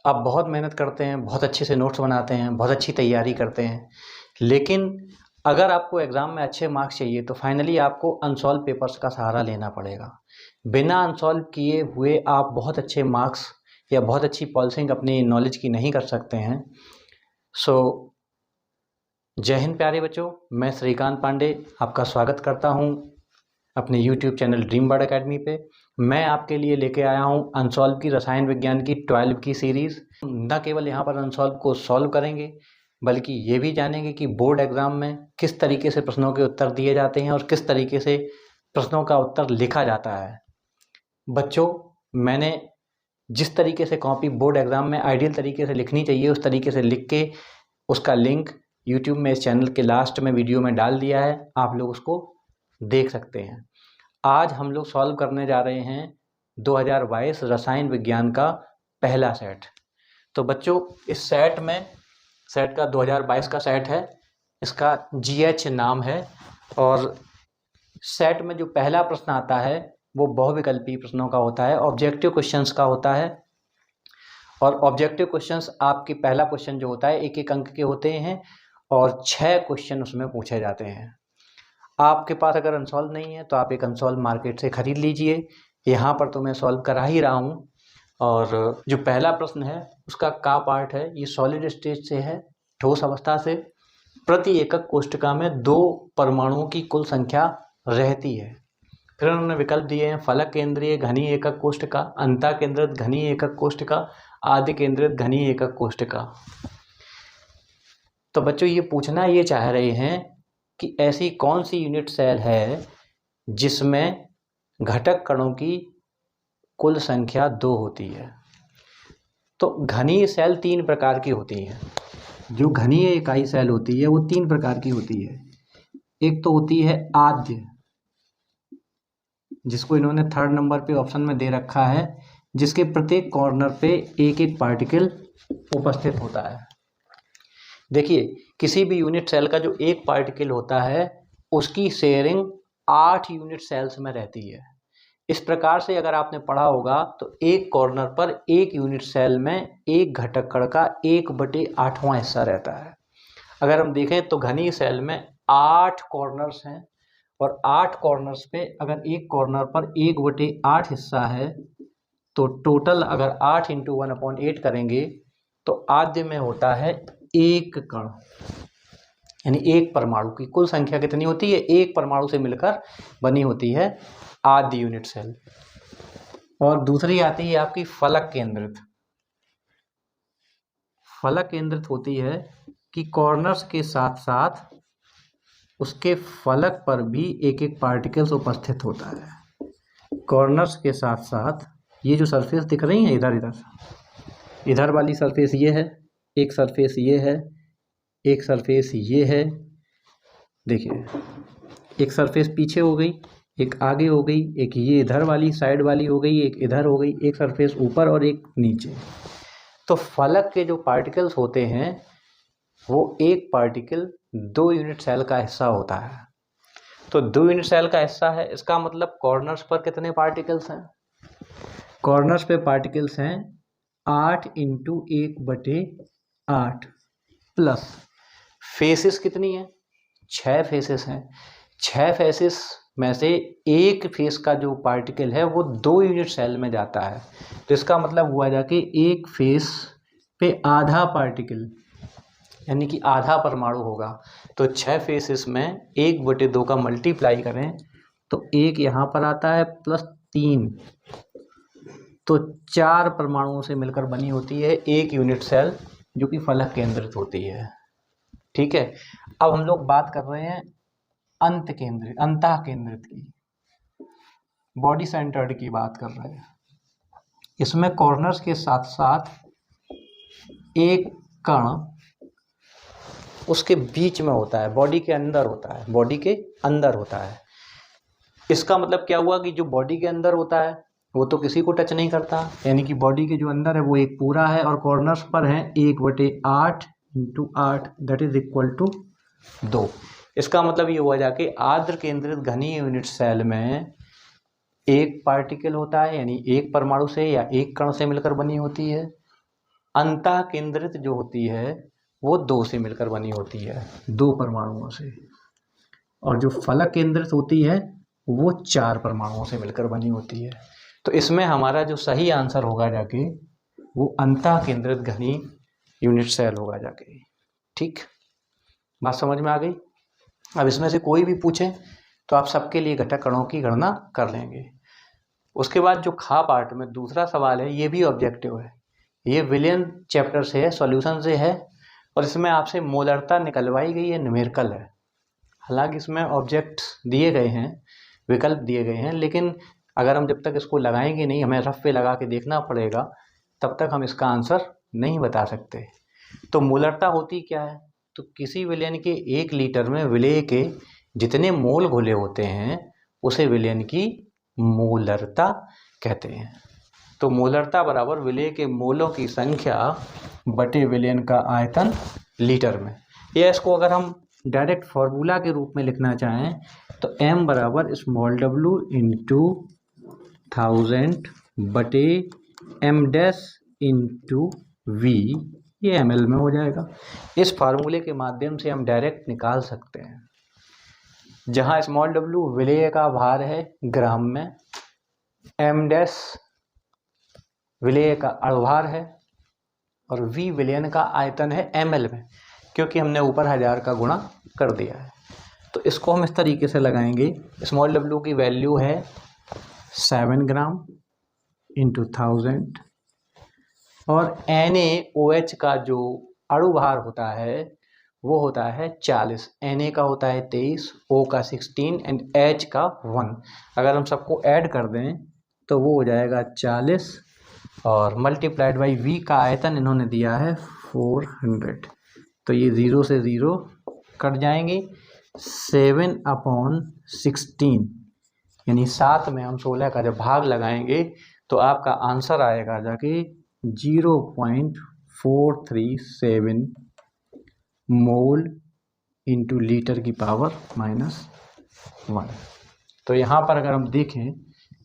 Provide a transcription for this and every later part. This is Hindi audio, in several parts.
आप बहुत मेहनत करते हैं, बहुत अच्छे से नोट्स बनाते हैं, बहुत अच्छी तैयारी करते हैं, लेकिन अगर आपको एग्ज़ाम में अच्छे मार्क्स चाहिए तो फाइनली आपको अनसॉल्व पेपर्स का सहारा लेना पड़ेगा। बिना अनसॉल्व किए हुए आप बहुत अच्छे मार्क्स या बहुत अच्छी पॉलिशिंग अपनी नॉलेज की नहीं कर सकते हैं। सो जय हिंद प्यारे बच्चों, मैं श्रीकांत पांडे आपका स्वागत करता हूं अपने YouTube channel dream bird academy पे। मैं आपके लिए लेके आया हूं अनसॉल्व की रसायन विज्ञान की 12 की सीरीज़। न केवल यहां पर अनसॉल्व को सॉल्व करेंगे बल्कि ये भी जानेंगे कि बोर्ड एग्ज़ाम में किस तरीके से प्रश्नों के उत्तर दिए जाते हैं और किस तरीके से प्रश्नों का उत्तर लिखा जाता है। बच्चों, मैंने जिस तरीके से कॉपी बोर्ड एग्ज़ाम में आइडियल तरीके से लिखनी चाहिए उस तरीके से लिख के उसका लिंक यूट्यूब में इस चैनल के लास्ट में वीडियो में डाल दिया है, आप लोग उसको देख सकते हैं। आज हम लोग सॉल्व करने जा रहे हैं 2022 रसायन विज्ञान का पहला सेट। तो बच्चों, इस सेट का 2022 का सेट है, इसका GH नाम है और सेट में जो पहला प्रश्न आता है वो बहुविकल्पी प्रश्नों का होता है, ऑब्जेक्टिव क्वेश्चंस का होता है। और ऑब्जेक्टिव क्वेश्चंस आपकी पहला क्वेश्चन जो होता है 1-1 अंक के होते हैं और 6 क्वेश्चन उसमें पूछे जाते हैं। आपके पास अगर अनसॉल्व नहीं है तो आप एक अनसॉल्व मार्केट से ख़रीद लीजिए। यहाँ पर तो मैं सॉल्व करा ही रहा हूँ। और जो पहला प्रश्न है उसका का पार्ट है, ये सॉलिड स्टेट से है, ठोस अवस्था से। प्रति एकक कोष्ठका में 2 परमाणुओं की कुल संख्या रहती है। फिर उन्होंने विकल्प दिए हैं फलक केंद्रीय घनीय एकक कोष्ठका, अंतः केंद्रित घनीय एकक कोष्ठका, आदि केंद्रित घनीय एकक कोष्ठका। तो बच्चों, ये पूछना ये चाह रहे हैं कि ऐसी कौन सी यूनिट सेल है जिसमें घटक कणों की कुल संख्या 2 होती है। तो घनीय सेल 3 प्रकार की होती हैं। जो घनीय इकाई सेल होती है वो 3 प्रकार की होती है। एक तो होती है आद्य, जिसको इन्होंने 3rd नंबर पे ऑप्शन में दे रखा है, जिसके प्रत्येक कॉर्नर पे एक एक पार्टिकल उपस्थित होता है। देखिए, किसी भी यूनिट सेल का जो एक पार्टिकल होता है उसकी शेयरिंग 8 यूनिट सेल्स में रहती है। इस प्रकार से अगर आपने पढ़ा होगा तो एक कॉर्नर पर एक यूनिट सेल में एक घटक कण का 1/8वां हिस्सा रहता है। अगर हम देखें तो घनीय सेल में 8 कॉर्नर्स हैं और 8 कॉर्नर्स पे अगर एक कॉर्नर पर 1/8 हिस्सा है तो टोटल अगर 8 × 1/8 करेंगे तो आद्य में होता है एक कण, यानी एक परमाणु की कुल संख्या कितनी होती है, एक परमाणु से मिलकर बनी होती है आद्य यूनिट सेल। और दूसरी आती है आपकी फलक केंद्रित। फलक केंद्रित होती है कि कॉर्नर्स के साथ साथ उसके फलक पर भी एक एक पार्टिकल्स उपस्थित होता है। कॉर्नर्स के साथ साथ ये जो सरफेस दिख रही है, इधर वाली सरफेस ये है, एक सरफेस ये है, एक सरफेस ये है। देखिए, एक सरफेस पीछे हो गई, एक आगे हो गई, एक ये इधर वाली साइड वाली हो गई, एक इधर हो गई, एक सरफेस ऊपर और एक नीचे। तो फलक के जो पार्टिकल्स होते हैं वो एक पार्टिकल 2 यूनिट सेल का हिस्सा होता है। तो 2 यूनिट सेल का हिस्सा है, इसका मतलब कॉर्नर्स पर कितने पार्टिकल्स हैं? कॉर्नर्स पे पार्टिकल्स हैं 8 × 1/8 प्लस फेसेस कितनी है? 6 फेसेस हैं। 6 फेसेस में से एक फेस का जो पार्टिकल है वो 2 यूनिट सेल में जाता है। तो इसका मतलब हुआ जाके एक फेस पे आधा पार्टिकल, यानी कि आधा परमाणु होगा। तो 6 फेसेस में 1/2 का मल्टीप्लाई करें तो एक यहाँ पर आता है प्लस 3, तो 4 परमाणुओं से मिलकर बनी होती है एक यूनिट सेल, जो कि फलक केंद्रित होती है। ठीक है, अब हम लोग बात कर रहे हैं अंतः केंद्रित की, बॉडी सेंटर्ड की बात कर रहे हैं। इसमें कॉर्नर्स के साथ साथ एक कण उसके बीच में होता है, बॉडी के अंदर होता है। इसका मतलब क्या हुआ कि जो बॉडी के अंदर होता है वो तो किसी को टच नहीं करता, यानी कि बॉडी के जो अंदर है वो एक पूरा है और कॉर्नर्स पर है 1/8 × 8 दैट इज इक्वल टू 2। इसका मतलब ये हुआ जाके आद्य केंद्रित घनीय यूनिट सेल में एक पार्टिकल होता है, यानी एक परमाणु से या एक कण से मिलकर बनी होती है। अंतः केंद्रित जो होती है वो 2 से मिलकर बनी होती है, 2 परमाणुओं से, और जो फलक केंद्रित होती है वो 4 परमाणुओं से मिलकर बनी होती है। तो इसमें हमारा जो सही आंसर होगा जाके वो अंतः केंद्रित घनी यूनिट सेल होगा जाके। ठीक, बात समझ में आ गई। अब इसमें से कोई भी पूछे तो आप सबके लिए घटक कणों की गणना कर लेंगे। उसके बाद जो खा पार्ट में दूसरा सवाल है, ये भी ऑब्जेक्टिव है, ये विलियन चैप्टर से है, सॉल्यूशन से है, और इसमें आपसे मोलरता निकलवाई गई है, न्यूमेरिकल है। हालांकि इसमें ऑब्जेक्ट्स दिए गए हैं, विकल्प दिए गए हैं, लेकिन अगर हम जब तक इसको लगाएंगे नहीं, हमें रफ पे लगा के देखना पड़ेगा, तब तक हम इसका आंसर नहीं बता सकते। तो मोलरता होती क्या है? तो किसी विलयन के 1 लीटर में विलेय के जितने मोल घुले होते हैं उसे विलयन की मोलरता कहते हैं। तो मोलरता बराबर विलेय के मोलों की संख्या बटे विलयन का आयतन लीटर में। या इसको अगर हम डायरेक्ट फॉर्मूला के रूप में लिखना चाहें तो m बराबर स्मॉल w इंटू 1000 बटे m डैश इंटू v, ये ml में हो जाएगा। इस फार्मूले के माध्यम से हम डायरेक्ट निकाल सकते हैं, जहां स्मॉल w विलेय का भार है ग्राम में, m डैश विलेय का अणुभार है, और v विलयन का आयतन है ml में, क्योंकि हमने ऊपर 1000 का गुणा कर दिया है। तो इसको हम इस तरीके से लगाएंगे, स्मॉल w की वैल्यू है 7 ग्राम इंटू 1000, और NaOH का जो अणुभार होता है वो होता है 40। Na का होता है 23, O का 16 एंड H का 1। अगर हम सबको ऐड कर दें तो वो हो जाएगा 40, और मल्टीप्लाइड बाई V का आयतन इन्होंने दिया है 400। तो ये 0 से 0 कट जाएंगे, 7/16 यानी 7 में हम 16 का जब भाग लगाएंगे तो आपका आंसर आएगा जाके 0.437 मोल इंटू लीटर की पावर -1। तो यहाँ पर अगर हम देखें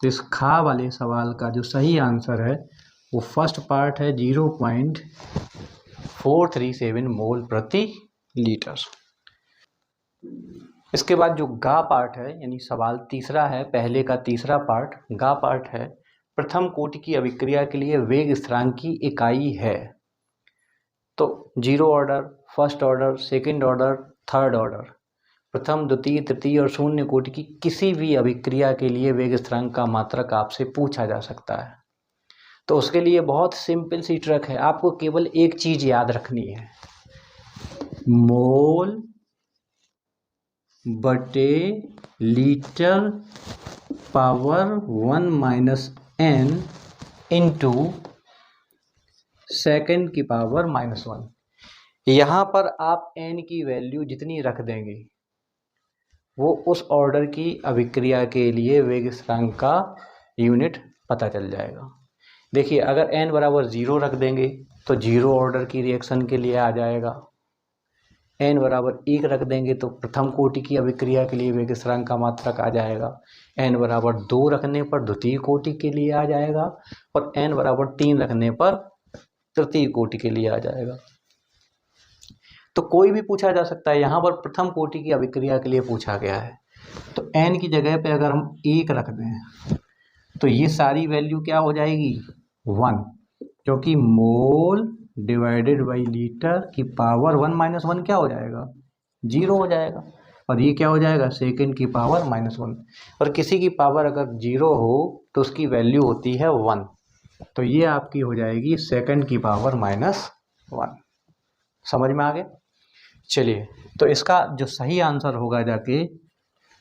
तो इस खा वाले सवाल का जो सही आंसर है वो फर्स्ट पार्ट है 0.437 मोल प्रति लीटर। इसके बाद जो गा पार्ट है, यानी सवाल तीसरा है, पहले का तीसरा पार्ट गा पार्ट है, प्रथम कोटि की अभिक्रिया के लिए वेग स्थिरांक की इकाई है। तो 0 order, first order, second order, third order, प्रथम, द्वितीय, तृतीय और शून्य कोटि की किसी भी अभिक्रिया के लिए वेग स्थिरांक का मात्रक आपसे पूछा जा सकता है। तो उसके लिए बहुत सिंपल सी ट्रिक है, आपको केवल एक चीज याद रखनी है, मोल बटे litre power 1 - n into second की पावर -1। यहाँ पर आप n की वैल्यू जितनी रख देंगे वो उस ऑर्डर की अभिक्रिया के लिए वेग स्थिरांक का यूनिट पता चल जाएगा। देखिए, अगर n बराबर 0 रख देंगे तो 0 ऑर्डर की रिएक्शन के लिए आ जाएगा, n बराबर 1 रख देंगे तो प्रथम कोटि की अभिक्रिया के लिए वेग स्थिरांक का मात्रक आ जाएगा, n बराबर 2 रखने पर द्वितीय कोटि के लिए आ जाएगा, और n बराबर 3 रखने पर तृतीय कोटि के लिए आ जाएगा। तो कोई भी पूछा जा सकता है, यहाँ पर प्रथम कोटि की अभिक्रिया के लिए पूछा गया है, तो n की जगह पे अगर हम 1 रख दें तो ये सारी वैल्यू क्या हो जाएगी 1, क्योंकि मोल डिवाइडेड बाई लीटर की पावर 1 - 1 क्या हो जाएगा 0 हो जाएगा, और ये क्या हो जाएगा सेकेंड की पावर -1। और किसी की पावर अगर 0 हो तो उसकी वैल्यू होती है 1, तो ये आपकी हो जाएगी सेकेंड की पावर -1। समझ में आ गया? चलिए, तो इसका जो सही आंसर होगा जाके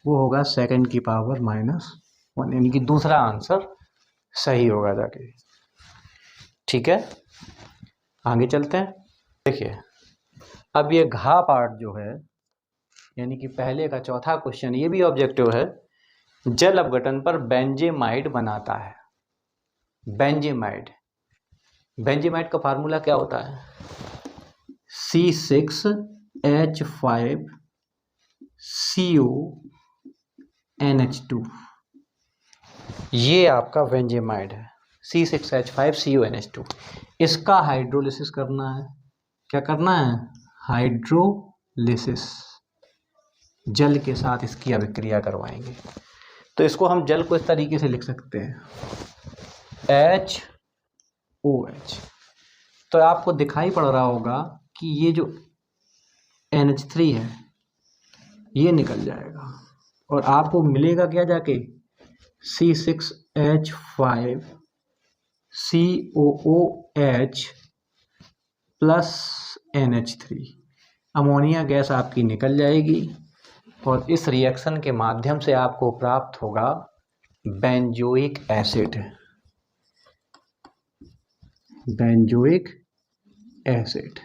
वो होगा सेकेंड की पावर -1, यानी कि दूसरा आंसर सही होगा जाके। ठीक है, आगे चलते हैं। देखिए, अब ये घा पार्ट जो है, यानी कि पहले का चौथा क्वेश्चन, ये भी ऑब्जेक्टिव है, जल अपघटन पर बेंजेमाइड बनाता है। बेंजेमाइड, बेंजेमाइड का फार्मूला क्या होता है C6H5CONH2, ये आपका बेंजेमाइड है, C6H5CONH2। इसका हाइड्रोलिसिस करना है। क्या करना है? हाइड्रोलिसिस। जल के साथ इसकी अभिक्रिया करवाएंगे। तो इसको हम जल को इस तरीके से लिख सकते हैं, HOH। तो आपको दिखाई पड़ रहा होगा कि ये जो NH3 है ये निकल जाएगा और आपको मिलेगा क्या जाके? C6H5 COOH plus NH3। Ammonia gas आपकी निकल जाएगी और इस रिएक्शन के माध्यम से आपको प्राप्त होगा बेंजोइक एसिड। Benzoic acid.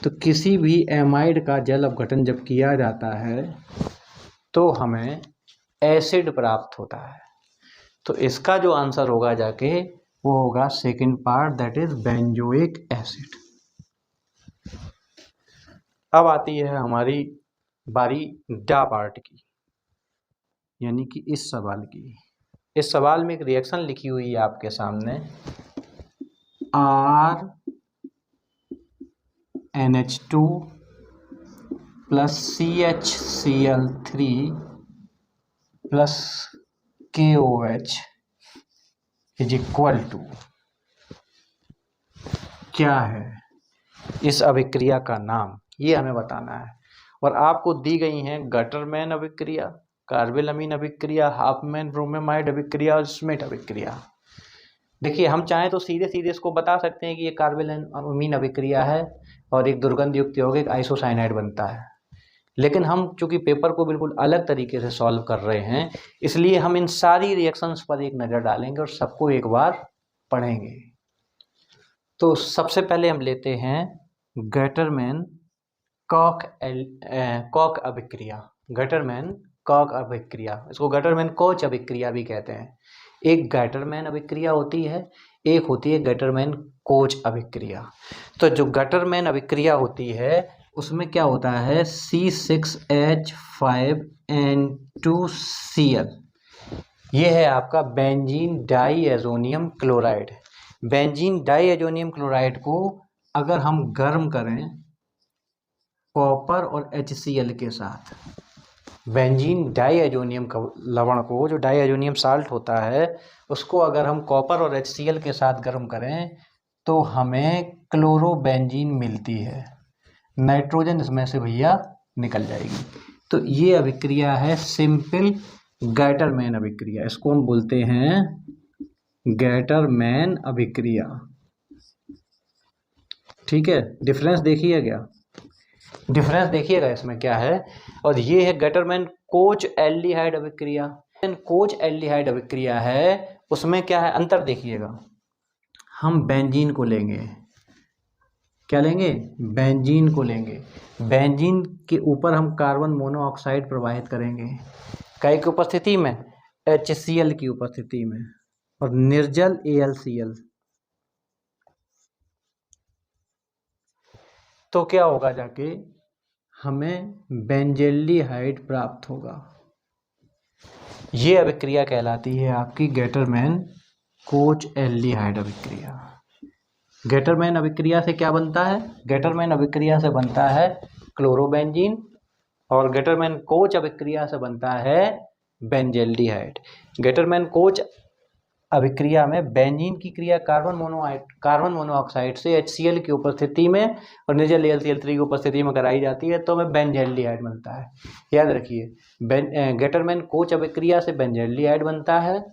तो किसी भी एमाइड का जल अपघटन जब किया जाता है तो हमें एसिड प्राप्त होता है। तो इसका जो आंसर होगा जाके वो होगा second part, that is benzoic acid. अब आती है हमारी बारी डा पार्ट की, यानी कि इस सवाल की। इस सवाल में एक रिएक्शन लिखी हुई है आपके सामने, RNH2 plus CHCl3 plus KOH is equal to क्या है? इस अभिक्रिया का नाम ये हमें बताना है। और आपको दी गई हैं गटरमैन अभिक्रिया, कार्बेलामीन अभिक्रिया, हाफमैन ब्रोमेमाइड अभिक्रिया और स्मिथ अभिक्रिया। देखिए, हम चाहें तो सीधे सीधे इसको बता सकते हैं कि ये कार्बेलामीन अभिक्रिया है और एक दुर्गंध युक्त यौगिक आइसोसाइनाइड बनता है। लेकिन हम चूंकि पेपर को बिल्कुल अलग तरीके से सॉल्व कर रहे हैं, इसलिए हम इन सारी रिएक्शंस पर एक नज़र डालेंगे और सबको एक बार पढ़ेंगे। तो सबसे पहले हम लेते हैं गटरमैन कॉक अभिक्रिया। गटरमैन कॉक अभिक्रिया, इसको गटरमैन कोच अभिक्रिया भी कहते हैं। एक गटरमैन अभिक्रिया होती है, एक होती है गटरमैन कोच अभिक्रिया। तो जो गटरमैन अभिक्रिया होती है उसमें क्या होता है? C6H5N2Cl। ये है आपका benzene diazonium chloride. Benzene diazonium chloride को अगर हम गर्म करें कॉपर और HCl के साथ, बेंजीन डाईएजोनियम लवण को, जो डाईएजोनियम साल्ट होता है, उसको अगर हम कॉपर और HCl के साथ गर्म करें तो हमें क्लोरोबेंजीन मिलती है। नाइट्रोजन इसमें से भैया निकल जाएगी। तो ये अभिक्रिया है सिंपल गटरमैन अभिक्रिया। इसको हम बोलते हैं गटरमैन अभिक्रिया। ठीक है, डिफरेंस देखिए क्या, डिफरेंस देखिएगा इसमें क्या है। और ये है गटरमैन कोच एल्डिहाइड अभिक्रिया। कोच एल्डिहाइड अभिक्रिया है, उसमें क्या है अंतर देखिएगा। हम बेंजीन को लेंगे, क्या लेंगे? बेंजीन को लेंगे। बेंजीन के ऊपर हम कार्बन मोनोऑक्साइड प्रवाहित करेंगे, कै की उपस्थिति में? HCl की उपस्थिति में, और निर्जल AlCl। तो क्या होगा जाके? हमें बेंजल्डिहाइड प्राप्त होगा। ये अभिक्रिया कहलाती है आपकी गटरमैन कोच एल्डिहाइड अभिक्रिया। गटरमैन अभिक्रिया से क्या बनता है? गटरमैन अभिक्रिया से बनता है क्लोरोबेंजीन, और गटरमैन कोच अभिक्रिया से बनता है बेंजल्डिहाइड। गटरमैन कोच अभिक्रिया में बेंजीन की क्रिया कार्बन मोनोऑक्साइड से HCl की उपस्थिति में और निर्जल AlCl3 की उपस्थिति में कराई जाती है, तो हमें बेंजल्डिहाइड बनता है। याद रखिए, गटरमैन कोच अभिक्रिया से बेंजल्डिहाइड बनता है,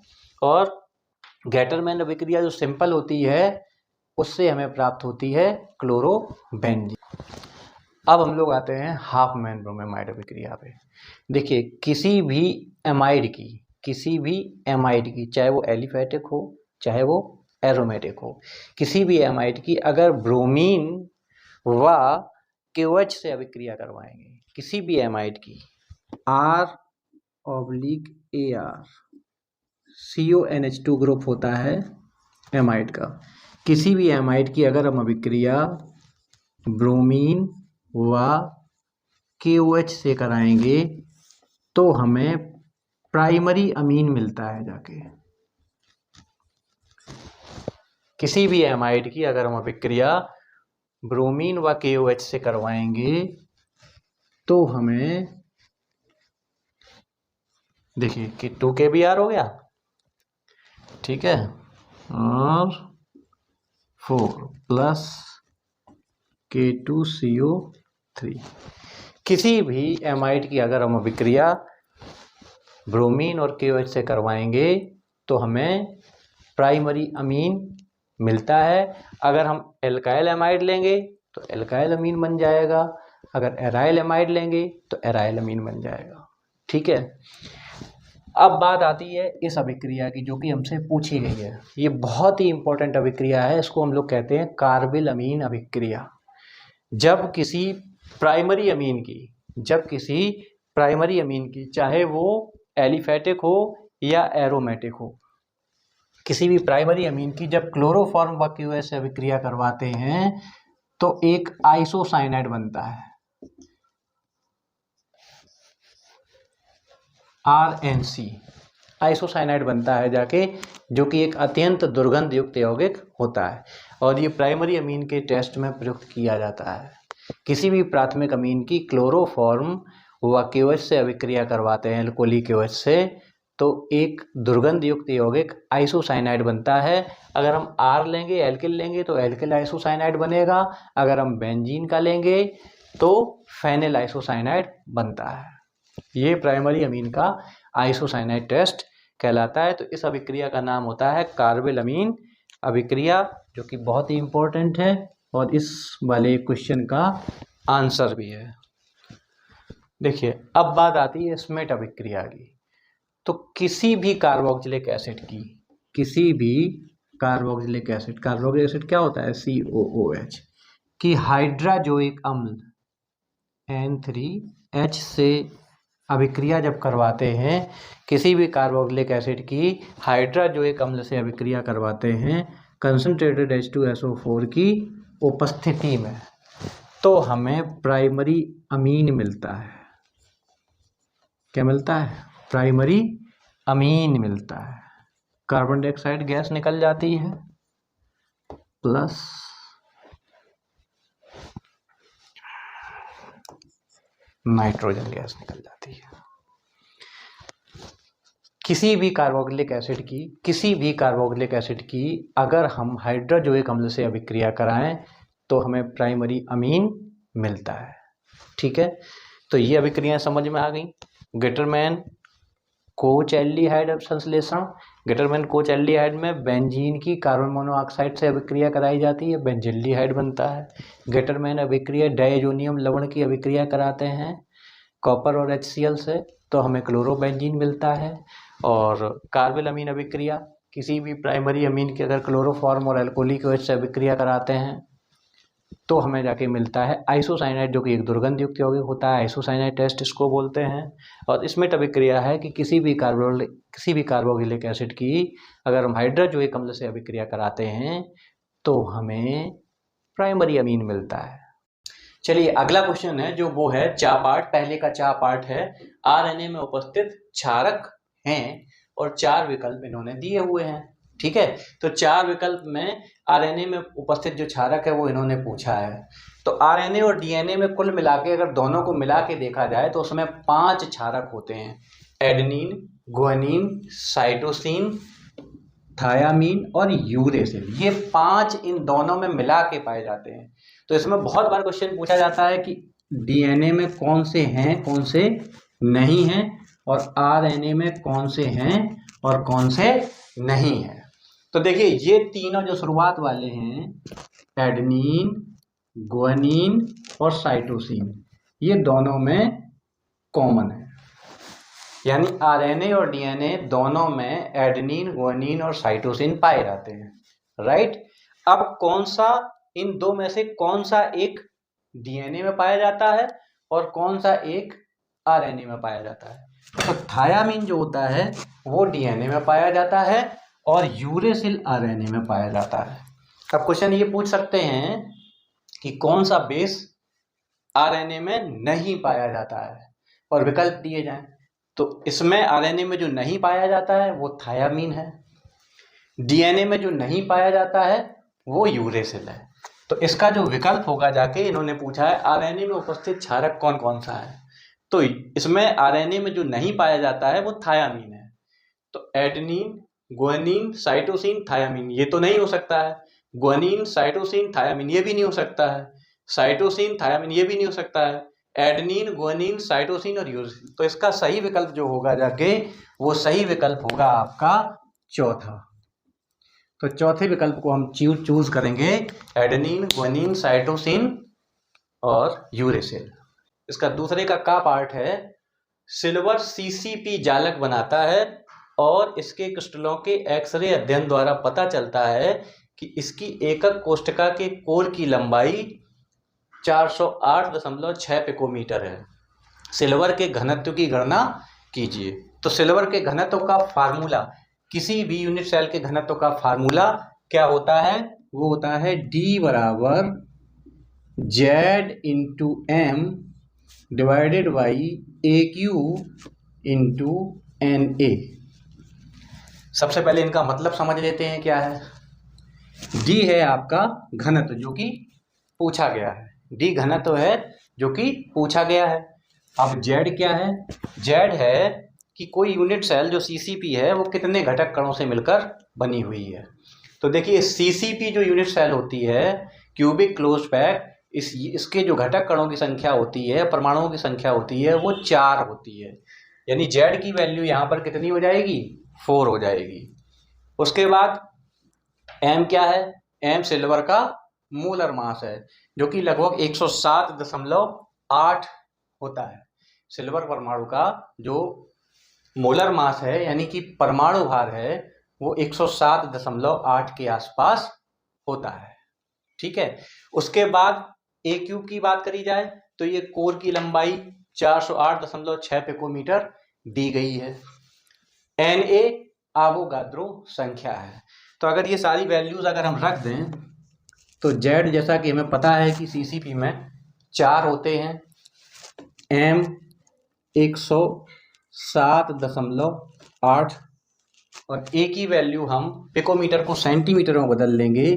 और गटरमैन अभिक्रिया जो सिंपल होती है उससे हमें प्राप्त होती है क्लोरोबेंजीन। अब हम लोग आते हैं हाफमैन ब्रोमेमाइड अभिक्रिया पे। देखिए, किसी भी एमाइड की, चाहे वो एलिफेटिक हो चाहे वो एरोमेटिक हो, किसी भी एमाइड की अगर ब्रोमीन व KOH से अभिक्रिया करवाएंगे, किसी भी एमाइड की, R/AR CONH2 ग्रुप होता है एमाइड का। किसी भी एमाइड की अगर हम अभिक्रिया ब्रोमीन व KOH से कराएंगे तो हमें प्राइमरी अमीन मिलता है जाके। किसी भी एमाइड की अगर हम अभिक्रिया ब्रोमीन व KOH से करवाएंगे तो हमें देखिए कि 2 KBr हो गया, ठीक है, और 4 प्लस K2CO3। किसी भी एमाइड की अगर हम अभिक्रिया ब्रोमीन और KOH से करवाएंगे तो हमें प्राइमरी अमीन मिलता है। अगर हम एल्काइल एमाइड लेंगे तो एल्काइल अमीन बन जाएगा, अगर एराइल एमाइड लेंगे तो एराइल अमीन बन जाएगा, ठीक है। अब बात आती है इस अभिक्रिया की जो कि हमसे पूछी गई है। ये बहुत ही इंपॉर्टेंट अभिक्रिया है, इसको हम लोग कहते हैं कार्बिल अमीन अभिक्रिया। जब किसी प्राइमरी अमीन की चाहे वो एलिफेटिक हो या एरोमेटिक हो, किसी भी प्राइमरी अमीन की जब क्लोरोफॉर्म व KOH से अभिक्रिया करवाते हैं तो एक आइसोसाइनाइड बनता है, RNC आइसोसाइनाइड बनता है जाके, जो कि एक अत्यंत दुर्गंध युक्त यौगिक होता है और ये प्राइमरी अमीन के टेस्ट में प्रयुक्त किया जाता है। किसी भी प्राथमिक अमीन की क्लोरोफॉर्म व KOH से अभिक्रिया करवाते हैं अल्कोहली KOH से तो एक दुर्गंध युक्त यौगिक आइसोसाइनाइड बनता है। अगर हम R लेंगे, एल्किल लेंगे तो एल्किल आइसोसाइनाइड बनेगा, अगर हम बेंजीन का लेंगे तो फेनिल आइसोसाइनाइड बनता है। ये प्राइमरी अमीन का आइसोसाइनाइड टेस्ट कहलाता है। तो इस अभिक्रिया का नाम होता है कार्बिल अमीन अभिक्रिया, जो कि बहुत ही इंपॉर्टेंट है और इस वाले क्वेश्चन का आंसर भी है। देखिए अब बात आती है स्मेट अभिक्रिया की। तो किसी भी कार्बोक्सिलिक एसिड कार्बोक्सिलिक एसिड क्या होता है, COOH की हाइड्राजोइक अम्ल N3H से अभिक्रिया जब करवाते हैं, किसी भी कार्बोक्सिलिक एसिड की हाइड्राजोइक अम्ल से अभिक्रिया करवाते हैं कंसंट्रेटेड H2SO4 की उपस्थिति में, तो हमें प्राइमरी अमीन मिलता है। क्या मिलता है? प्राइमरी अमीन मिलता है। कार्बन डाइऑक्साइड गैस निकल जाती है प्लस नाइट्रोजन गैस निकल जाती है। किसी भी कार्बोक्सिलिक एसिड की अगर हम हाइड्राजोइक अम्ल से अभिक्रिया कराएं तो हमें प्राइमरी अमीन मिलता है, ठीक है। तो ये अभिक्रियाएं समझ में आ गई। गेटरमैन कोचएल्डिहाइड संश्लेषण, गेटरमैन कोचएल्डिहाइड में बेंजीन की कार्बन मोनोऑक्साइड से अभिक्रिया कराई जाती है, बेंजिल्डिहाइड बनता है। गेटरमैन अभिक्रिया डायजोनियम लवण की अभिक्रिया कराते हैं कॉपर और HCl से, तो हमें क्लोरोबेंजीन मिलता है। और कार्बिल अमीन अभिक्रिया किसी भी प्राइमरी अमीन की अगर क्लोरोफॉर्म और अल्कोहली KOH से अभिक्रिया कराते हैं तो हमें जाके मिलता है आइसोसाइनाइड, जो कि एक दुर्गंध युक्त यौगिक होता है, आइसोसाइनाइड टेस्ट इसको बोलते हैं। और इसमें अभिक्रिया है कि किसी भी कार्बोक्सिलिक एसिड की अगर हम हाइड्राजोइक अम्ल से अभिक्रिया कराते हैं तो हमें प्राइमरी अमीन मिलता है। चलिए अगला क्वेश्चन है जो वो है चा पार्ट। पहले का चा पार्ट है RNA में उपस्थित क्षारक हैं और 4 विकल्प इन्होंने दिए हुए हैं, ठीक है। तो 4 विकल्प में RNA में उपस्थित जो क्षारक है वो इन्होंने पूछा है। तो RNA और DNA में कुल मिला के अगर दोनों को मिला के देखा जाए तो उसमें 5 क्षारक होते हैं, एडेनिन, गुआनिन, साइटोसिन, थायामीन और यूरेसिल। ये 5 इन दोनों में मिला के पाए जाते हैं। तो इसमें बहुत बार क्वेश्चन पूछा जाता है कि DNA में कौन से हैं कौन से नहीं हैं और RNA में कौन से हैं और कौन से नहीं हैं। तो देखिए ये तीनों जो शुरुआत वाले हैं एडेनिन, गुआनिन और साइटोसिन, ये दोनों में कॉमन है, यानी RNA और DNA दोनों में एडेनिन, गुआनिन और साइटोसिन पाए जाते हैं, राइट। अब कौन सा इन दो में से कौन सा एक DNA में पाया जाता है और कौन सा एक RNA में पाया जाता है? तो थायामीन जो होता है वो DNA में पाया जाता है और यूरेसिल RNA में पाया जाता है। अब क्वेश्चन ये पूछ सकते हैं कि कौन सा बेस RNA में नहीं पाया जाता है और विकल्प दिए जाएं। तो इसमें RNA में जो नहीं पाया जाता है वो थायामीन है, डीएनए में जो नहीं पाया जाता है वो यूरेसिल है। तो इसका जो विकल्प होगा, जाके इन्होंने पूछा है आरएनए में उपस्थित क्षारक कौन कौन सा है, तो इसमें आरएनए में जो नहीं पाया जाता है वो थायामीन है। तो एडेनिन, गुआनिन, साइटोसिन, थायामीन, ये तो नहीं हो सकता है। गुआनिन, साइटोसिन, थायामीन, ये भी नहीं हो सकता है। साइटोसिन, थायामीन, ये भी नहीं हो सकता है। एडेनिन, गुआनिन, साइटोसिन और यूरेसिल। तो इसका सही विकल्प जो होगा जाके, वो सही विकल्प होगा आपका चौथा। तो चौथे विकल्प को हम चूज करेंगे, एडेनिन, गुआनिन, साइटोसिन और यूरेसिल। इसका दूसरे का पार्ट है, सिल्वर सीसीपी जालक बनाता है और इसके क्रिस्टलों के एक्सरे अध्ययन द्वारा पता चलता है कि इसकी एकक कोष्ठका के कोर की लंबाई 408.6 पिकोमीटर है। सिल्वर के घनत्व की गणना कीजिए। तो सिल्वर के घनत्व का फार्मूला, किसी भी यूनिट सेल के घनत्व का फार्मूला क्या होता है, वो होता है D बराबर Z into M divided by AQ into NA। सबसे पहले इनका मतलब समझ लेते हैं क्या है। D है आपका घनत्व जो कि पूछा गया है, D घनत्व है जो कि पूछा गया है। अब Z क्या है, Z है कि कोई यूनिट सेल जो CCP है वो कितने घटक कणों से मिलकर बनी हुई है। तो देखिए CCP जो यूनिट सेल होती है, क्यूबिक क्लोज पैक, इसके जो घटक कणों की संख्या होती है, परमाणुओं की संख्या होती है, वो 4 होती है। यानी Z की वैल्यू यहाँ पर कितनी हो जाएगी, 4 हो जाएगी। उसके बाद M क्या है, M सिल्वर का मोलर मास है जो कि लगभग 107.8 होता है। सिल्वर परमाणु का जो मोलर मास है यानी कि परमाणु भार है वो 107.8 के आसपास होता है। ठीक है। उसके बाद AQ की बात करी जाए तो ये कोर की लंबाई 408.6 पिकोमीटर दी गई है। Na आवोगाद्रो संख्या है। तो अगर ये सारी वैल्यूज अगर हम रख दें तो Z जैसा कि हमें पता है कि CCP में 4 होते हैं, M 107.8 और A की वैल्यू हम पिकोमीटर को सेंटीमीटर में बदल लेंगे,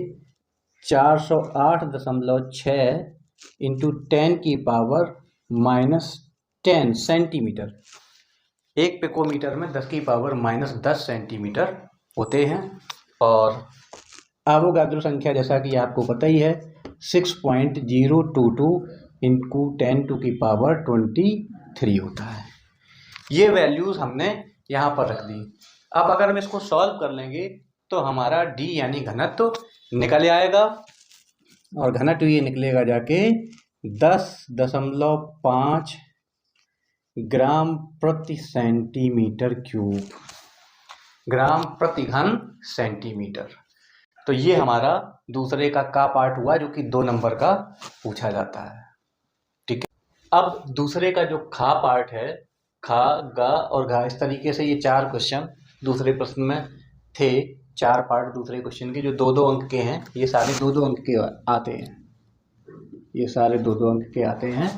408.6 इंटू 10 की पावर -10 सेंटीमीटर। एक पिकोमीटर में 10 की पावर -10 सेंटीमीटर होते हैं। और आवोगाद्रो संख्या जैसा कि आपको पता ही है 6.022 इंटू 10 टू की पावर 23 होता है। ये वैल्यूज हमने यहाँ पर रख दी। अब अगर हम इसको सॉल्व कर लेंगे तो हमारा D यानी घनत्व निकल आएगा और घनत्व ये निकलेगा जाके 10.5 ग्राम प्रति सेंटीमीटर क्यूब, ग्राम प्रति घन सेंटीमीटर। तो ये हमारा दूसरे का पार्ट हुआ जो कि 2 नंबर का पूछा जाता है। ठीक है। अब दूसरे का जो खा पार्ट है, खा, गा और घा, इस तरीके से ये 4 क्वेश्चन दूसरे प्रश्न में थे। 4 पार्ट दूसरे क्वेश्चन के जो 2-2 अंक के हैं, ये सारे 2-2 अंक के आते हैं। ये सारे 2-2 अंक के आते हैं।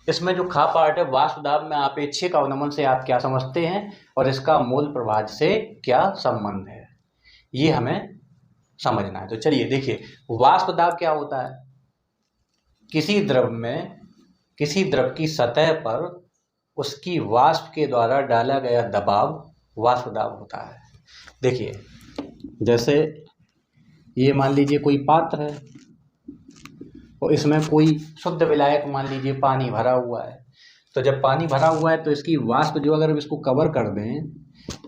इसमें जो खा पार्ट है, वाष्प दाब में आपेक्षिक अवनमन से आप क्या समझते हैं और इसका मूल प्रभाव से क्या संबंध है, ये हमें समझना है। तो चलिए देखिए, वाष्प दाब क्या होता है। किसी द्रव की सतह पर उसकी वाष्प के द्वारा डाला गया दबाव वाष्प दाब होता है। देखिए, जैसे ये मान लीजिए कोई पात्र है और इसमें कोई शुद्ध विलायक मान लीजिए पानी भरा हुआ है। तो जब पानी भरा हुआ है तो इसकी वाष्प जो, अगर इसको कवर कर दें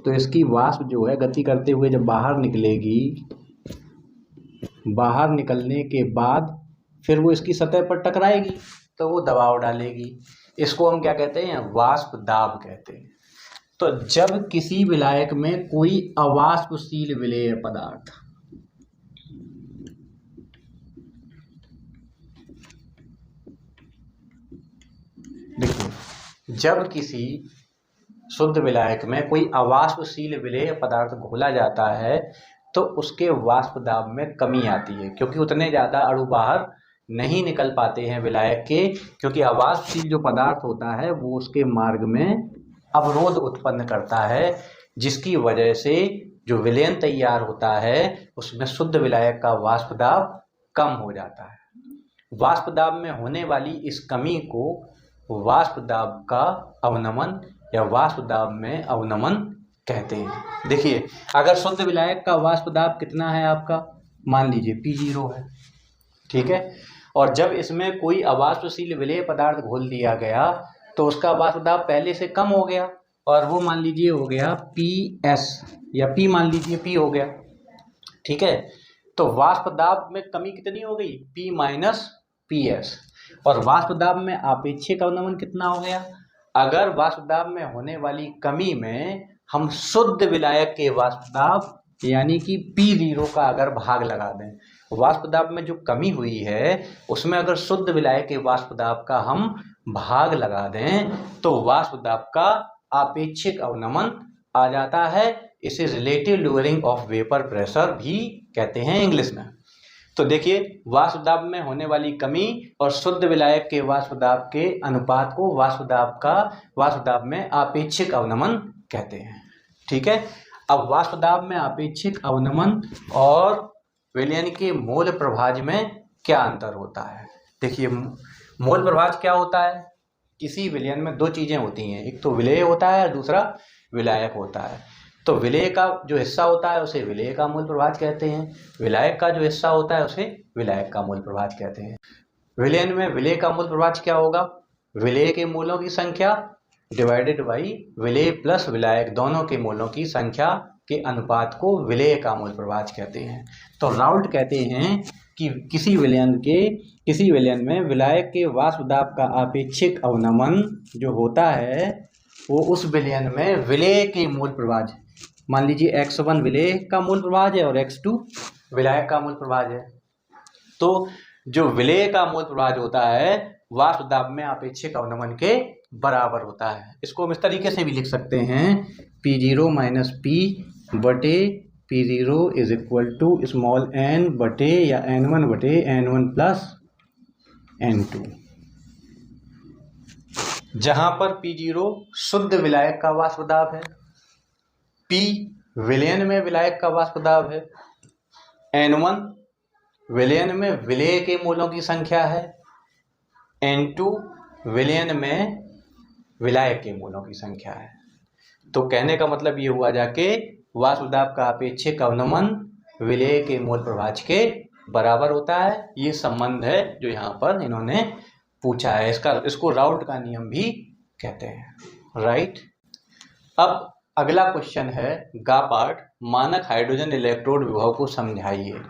तो इसकी वाष्प जो है गति करते हुए जब बाहर निकलेगी, बाहर निकलने के बाद फिर वो इसकी सतह पर टकराएगी तो वो दबाव डालेगी। इसको हम क्या कहते हैं, वाष्प दाब कहते हैं। तो जब किसी विलायक में कोई अवाष्पशील विलेय पदार्थ, देखिए, जब किसी शुद्ध विलायक में कोई अवाष्पशील विलेय पदार्थ घोला जाता है तो उसके वाष्प दाब में कमी आती है, क्योंकि उतने ज़्यादा अणु बाहर नहीं निकल पाते हैं विलायक के, क्योंकि अवाष्पशील जो पदार्थ होता है वो उसके मार्ग में अवरोध उत्पन्न करता है, जिसकी वजह से जो विलयन तैयार होता है उसमें शुद्ध विलायक का वाष्प दाब कम हो जाता है। वाष्प दाब में होने वाली इस कमी को वाष्प दाब का अवनमन या वाष्प दाब में अवनमन कहते हैं। देखिए, अगर शुद्ध विलायक का वाष्प दाब कितना है आपका, मान लीजिए P0 है, ठीक है, और जब इसमें कोई अवाष्पशील विलेय पदार्थ घोल दिया गया तो उसका वाष्प दाब पहले से कम हो गया और वो मान लीजिए हो गया PS या P, मान लीजिए P हो गया, ठीक है। तो वाष्प दाब में कमी कितनी हो गई, P माइनस PS, और वाष्प दाब में आपेक्षिक अवनमन कितना हो गया। अगर वाष्प दाब में होने वाली कमी में हम शुद्ध विलायक के वाष्प दाब यानी कि P0 का अगर भाग लगा दें, वाष्प दाब में जो कमी हुई है उसमें अगर शुद्ध विलायक के वाष्प दाब का हम भाग लगा दें तो वाष्प दाब का आपेक्षिक अवनमन आ जाता है। इसे relative lowering of vapour pressure भी कहते हैं इंग्लिश में। तो देखिए, वाष्प दाब में होने वाली कमी और शुद्ध विलायक के वाष्प दाब के अनुपात को वाष्प दाब में आपेक्षिक अवनमन कहते हैं, ठीक है। अब वाष्प दाब में आपेक्षिक अवनमन और विलयन के मोल प्रभाज में क्या अंतर होता है। देखिए, मोल प्रभाज क्या होता है, किसी विलयन में दो चीजें होती हैं, एक तो विलेय होता है और दूसरा विलायक होता है। तो विलेय का जो हिस्सा होता है उसे विलेय का मोल प्रभाज कहते हैं, विलायक का जो हिस्सा होता है उसे विलायक का मोल प्रभाज कहते हैं। विलयन में विलेय का मोल प्रभाज क्या होगा, विलेय के मोलों की संख्या डिवाइडेड बाई विलेय प्लस विलायक दोनों के मोलों की संख्या के अनुपात को विलेय का मोल प्रभाज कहते हैं। तो राउल्ट कहते हैं कि किसी विलयन में विलायक के वाष्प दाब का आपेक्षिक अवनमन जो होता है वो उस विलयन में विलेय के मोल प्रभाज, मान लीजिए X1 विलेय का मूल प्रभाज है और X2 विलायक का मूल प्रभाज है। तो जो विलेय का मूल प्रभाज होता है वाष्प दाब में आपेक्षिक अवनमन के बराबर होता है। इसको हम इस तरीके से भी लिख सकते हैं, P0 माइनस P बटे P0 is equal to small n बटे या N1 बटे N1 प्लस N2, जहां पर P0 शुद्ध विलायक का वाष्प दाब है, P विलयन में विलायक का वाष्प दाब है, N1 विलयन में विलेय के मोलों की संख्या है, N2 विलयन में विलायक के मोलों की संख्या है। तो कहने का मतलब ये हुआ जाके वाष्प दाब का अपेक्षिक अवनमन विलेय के मोल प्रभाज के बराबर होता है। ये संबंध है जो यहाँ पर इन्होंने पूछा है, इसको राउल्ट का नियम भी कहते हैं, राइट। अब अगला क्वेश्चन है गा पार्ट, मानक हाइड्रोजन इलेक्ट्रोड विभव को समझाइए।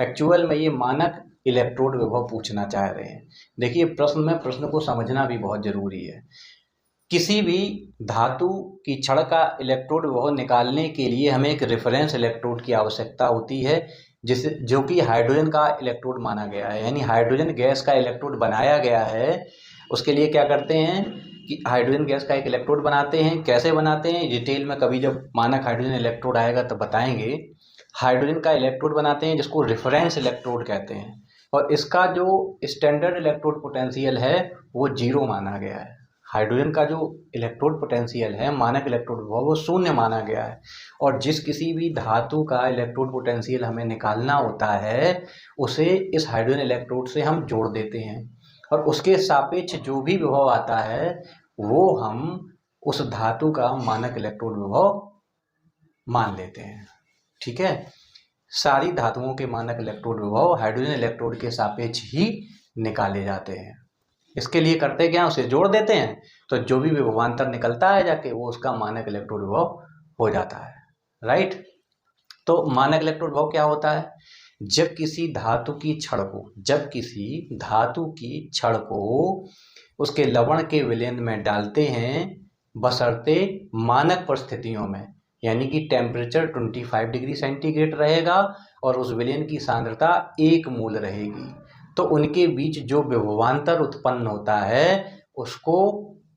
एक्चुअल में ये मानक इलेक्ट्रोड विभव पूछना चाह रहे हैं। देखिए, प्रश्न को समझना भी बहुत जरूरी है। किसी भी धातु की छड़ का इलेक्ट्रोड विभव निकालने के लिए हमें एक रेफरेंस इलेक्ट्रोड की आवश्यकता होती है, जो कि हाइड्रोजन का इलेक्ट्रोड माना गया है, यानी हाइड्रोजन गैस का इलेक्ट्रोड बनाया गया है। उसके लिए क्या करते हैं कि हाइड्रोजन गैस का एक इलेक्ट्रोड बनाते हैं। कैसे बनाते हैं डिटेल में कभी जब मानक हाइड्रोजन इलेक्ट्रोड आएगा तो बताएंगे। हाइड्रोजन का इलेक्ट्रोड बनाते हैं जिसको रेफरेंस इलेक्ट्रोड कहते हैं, और इसका जो स्टैंडर्ड इलेक्ट्रोड पोटेंशियल है वो 0 माना गया है। हाइड्रोजन का जो इलेक्ट्रोड पोटेंशियल है मानक इलेक्ट्रोड विभव वो 0 माना गया है, और जिस किसी भी धातु का इलेक्ट्रोड पोटेंशियल हमें निकालना होता है उसे इस हाइड्रोजन इलेक्ट्रोड से हम जोड़ देते हैं, और उसके सापेक्ष जो भी विभव आता है वो हम उस धातु का मानक इलेक्ट्रोड विभव मान लेते हैं, ठीक है। सारी धातुओं के मानक इलेक्ट्रोड विभव हाइड्रोजन इलेक्ट्रोड के सापेक्ष ही निकाले जाते हैं। इसके लिए करते क्या, उसे जोड़ देते हैं, तो जो भी विभवांतर निकलता है जाके वो उसका मानक इलेक्ट्रोड विभव हो जाता है, राइट। तो मानक इलेक्ट्रोड विभव क्या होता है, जब किसी धातु की छड़ को उसके लवण के विलयन में डालते हैं बशर्ते मानक परिस्थितियों में, यानी कि टेम्परेचर 25 डिग्री सेंटीग्रेड रहेगा और उस विलयन की सांद्रता 1 मोल रहेगी, तो उनके बीच जो विभवांतर उत्पन्न होता है उसको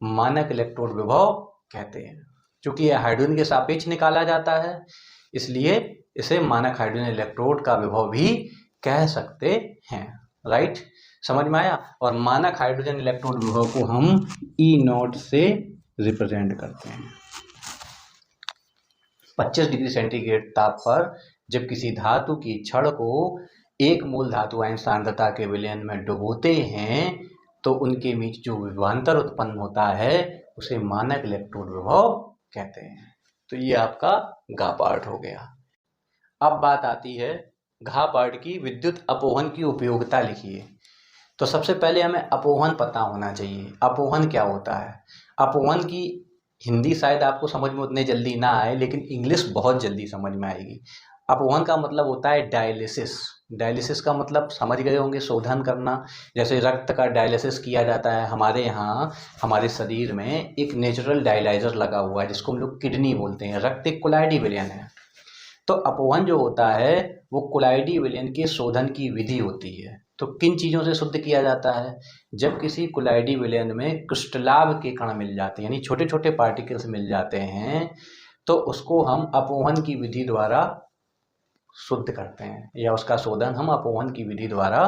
मानक इलेक्ट्रोड विभव कहते हैं। चूंकि यह हाइड्रोजन के सापेक्ष निकाला जाता है इसलिए इसे मानक हाइड्रोजन इलेक्ट्रोड का विभव भी कह सकते हैं, राइट। समझ में आया। और मानक हाइड्रोजन इलेक्ट्रोड विभव को हम E0 से रिप्रेजेंट करते हैं। 25 डिग्री सेंटीग्रेड ताप पर जब किसी धातु की छड़ को 1 मोल धातु आयन सांद्रता के विलयन में डुबोते हैं तो उनके बीच जो विभवांतर उत्पन्न होता है उसे मानक इलेक्ट्रोड विभव कहते हैं। तो ये आपका घ पार्ट हो गया। अब बात आती है घ पार्ट की विद्युत अपोहन की उपयोगिता लिखिए। तो सबसे पहले हमें अपोहन पता होना चाहिए। अपोहन क्या होता है? अपोहन की हिंदी शायद आपको समझ में उतने जल्दी ना आए, लेकिन इंग्लिश बहुत जल्दी समझ में आएगी। अपोहन का मतलब होता है डायलिसिस। डायलिसिस का मतलब समझ गए होंगे, शोधन करना। जैसे रक्त का डायलिसिस किया जाता है, हमारे यहाँ हमारे शरीर में एक नेचुरल डायलाइजर लगा हुआ है जिसको हम लोग किडनी बोलते हैं। रक्त एक कोलाइडी विलयन है। तो अपोहन जो होता है वो कोलाइडी विलयन के शोधन की विधि होती है। तो किन चीज़ों से शुद्ध किया जाता है? जब किसी कोलाइडी विलयन में क्रिस्टलाभ के कण मिल जाते हैं, यानी छोटे छोटे पार्टिकल्स मिल जाते हैं, तो उसको हम अपोहन की विधि द्वारा शुद्ध करते हैं, या उसका शोधन हम अपोहन की विधि द्वारा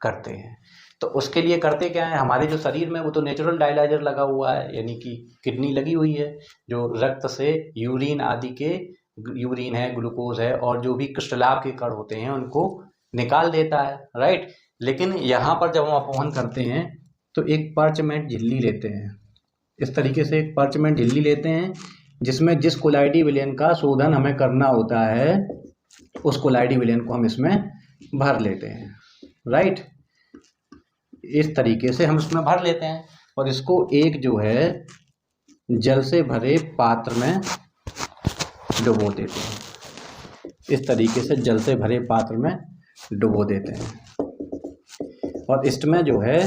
करते हैं। तो उसके लिए करते क्या है, हमारे जो शरीर में वो तो नेचुरल डायलाइजर लगा हुआ है, यानी कि किडनी लगी हुई है, जो रक्त से यूरिन आदि के, यूरिन है, ग्लूकोज है और जो भी क्रिस्टलाभ के कण होते हैं उनको निकाल देता है, राइट। लेकिन यहाँ पर जब हम अपोहन करते हैं तो एक पार्चमेंट झिल्ली लेते हैं, इस तरीके से एक पार्चमेंट झिल्ली लेते हैं जिसमें जिस कोलाइडी विलयन का शोधन हमें करना होता है उस कोलाइडी विलयन को हम इसमें भर लेते हैं, राइट। इस तरीके से हम इसमें भर लेते हैं और इसको एक जो है जल से भरे पात्र में डुबो देते हैं। इस तरीके से जल से भरे पात्र में डुबो देते हैं और इसमें जो है